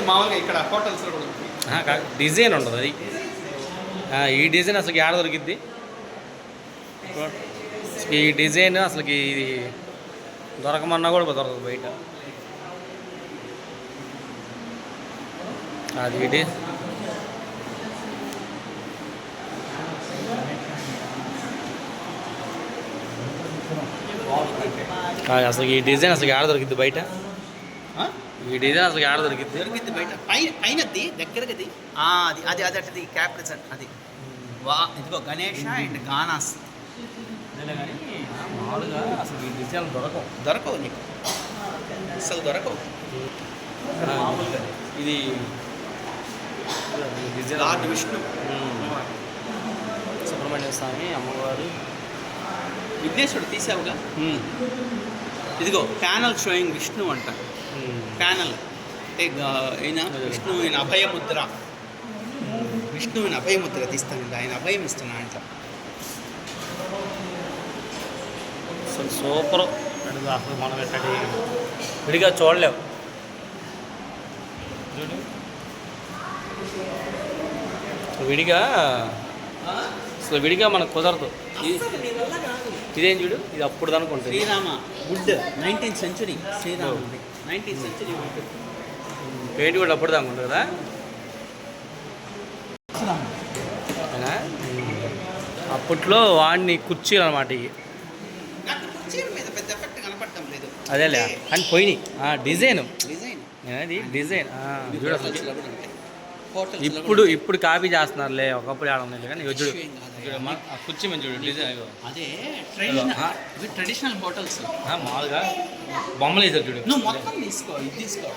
మామూలుగా ఇక్కడ హోటల్స్లో కూడా ఉంటుంది. డిజైన్ ఉండదు అది. ఈ డిజైన్ అసలు ఆడ దొరికిద్ది. ఈ డిజైన్ అసలుకి ఇది దొరకమన్నా కూడా దొరకదు బయట. అది ఇది అసలు ఈ డిజైన్ అసలు ఆడ దొరికిద్ది బయట. ఈ డిజైన్ అసలు ఆడ దొరికిద్ది బయట. పైనది దగ్గరది అది అది అది అటుది క్యాప్రిజన్ అది. ఇదిగో గణేష అండ్ గానాస్. కానీ మామూలుగా అసలు ఈ డిజైన్ దొరకవు నీకు, అసలు దొరకవు. మామూలుగా ఇది డిజైన్ లార్డ్ విష్ణు, సుబ్రహ్మణ్య స్వామి, అమ్మవారు, విఘ్నేశ్వరుడు తీసావుగా. ఇదిగో ప్యానల్ షోయింగ్ విష్ణు అంట. ప్యానల్ అంటే ఈయన విష్ణు, ఈయన అభయముద్ర. విష్ణువిని అభయముద్ర తీస్తాను, ఆయన అభయం ఇస్తున్నా అంట. అసలు సూపర్. అసలు మనం ఎక్కడి విడిగా చూడలేవు. చూడు విడిగా అసలు విడిగా మనకు కుదరదు. ఇదేం చూడు, ఇది అప్పుడు అనుకుంటుంది. Srirama wood 19th century. Srirama 19th century wood. Paint కూడా అప్పుడు అనుకుంటుంది కదా. అప్పట్లో వాడిని కుర్చీలు అనమాట ఇవి. అదేలే కానీ పోయినాయి. డిజైన్ అది డిజైన్ చూడు అసలు. ఇప్పుడు కాపీ చేస్తున్నారులే, ఒకప్పుడు ఆడ ఉన్నాయి కానీ చూడు కుర్చీ మంచి చూడు డిజైన్. అదే ట్రెడిషనల్ హోటల్స్ మామూలుగా బొమ్మలు వేసారు చూడు. నువ్వు మొత్తం తీసుకో, ఇది తీసుకో.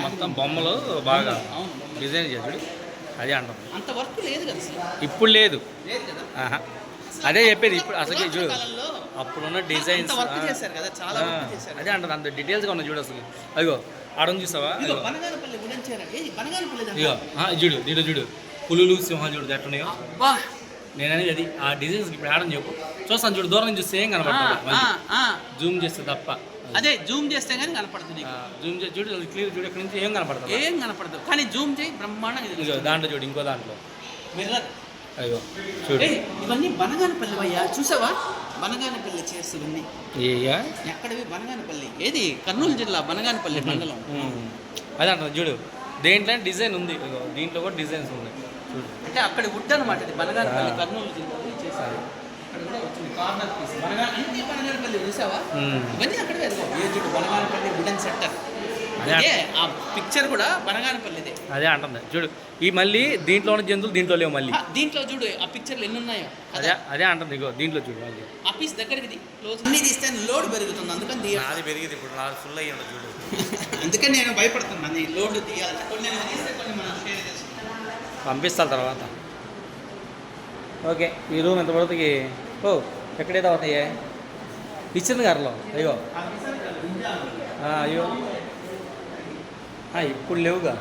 మొత్తం బొమ్మలు బాగా డిజైన్ చేసాడు. అదే అంటాం. అంత వర్క్ లేదు కదా ఇప్పుడు లేదు కదా. అదే చెప్పేది. ఇప్పుడు అసలు చూడు అప్పుడున్న డిజైన్స్ అదే అంటారు. అంత డీటెయిల్స్గా ఉన్నాయి చూడు అసలు. అదిగో ఆడని చూసావా? ఇగో చూడు దీంట్లో చూడు పులులు సింహాలు చూడు ఎట్లున్నాయో. నేననేది అది ఆ డిజైన్స్ ఇప్పుడు ఆడని చెప్పు. చూస్తాను చూడు, దూరం నుంచి చూస్తే ఏం కనపడుతుంది, జూమ్ చేస్తే తప్ప. అదే జూమ్ చేస్తే కానీ కనపడుతుంది. జూమ్ చేసి చూడు క్లియర్ చూడు, ఇక్కడ నుంచి ఏం కనపడదు కానీ జూమ్ చేయి బ్రహ్మాండంగా. దాంట్లో చూడు ఇంకో దాంట్లో మిర్రర్. అయ్యో చూడు ఇవన్నీ బనగానపల్లి అయ్యా, చూసావా? బనగానపల్లి చైర్స్ ఇవన్నీ ఎక్కడవి? బనగానపల్లి. ఏది? కర్నూలు జిల్లా బనగానపల్లి మండలం. అదే అంటారు చూడు. దేంట్లో డిజైన్ ఉంది, దీంట్లో కూడా డిజైన్స్ ఉన్నాయి చూడు. అంటే అక్కడ వుడ్ అనమాట. ఇది బనగానపల్లి కర్నూలు జిల్లాలో చేశారు. అక్కడ కూడా వచ్చింది కార్నర్ పీస్. బనగానపల్లి చూసావా? ఇవన్నీ అక్కడే చూడు బనగానపల్లి వుడెన్ సెట్టర్. అదే ఆ పిక్చర్ కూడా బనగానపల్లిదే. అదే అంటుంది చూడు. ఈ మళ్ళీ దీంట్లో ఉన్న జంతువులు దీంట్లో లేవు. మళ్ళీ దీంట్లో చూడు ఆ పిక్చర్లు ఎన్ని ఉన్నాయో. అదే అంటుంది. ఇగో దీంట్లో చూడు మళ్ళీ ఆ పీస్ దగ్గరికి క్లోజ్ అన్ని తీస్తే లోడ్ పెరుగుతుంది. అందుకని అది పెరిగింది. ఇప్పుడు నాకు ఫుల్ అయ్యి చూడు. అందుకని నేను భయపడుతున్నాను లోడ్ తీయాలి. కొన్ని తీస్తే కొన్ని మనం షేర్ చేసుకుంటాం, పంపిస్తాను తర్వాత. ఓకే ఈ రూమ్ ఎంతవరకు? ఎక్కడైతే అవుతాయి కిచెన్ గారిలో. అయ్యో అయ్యో ఇప్పుడు లేవుగా.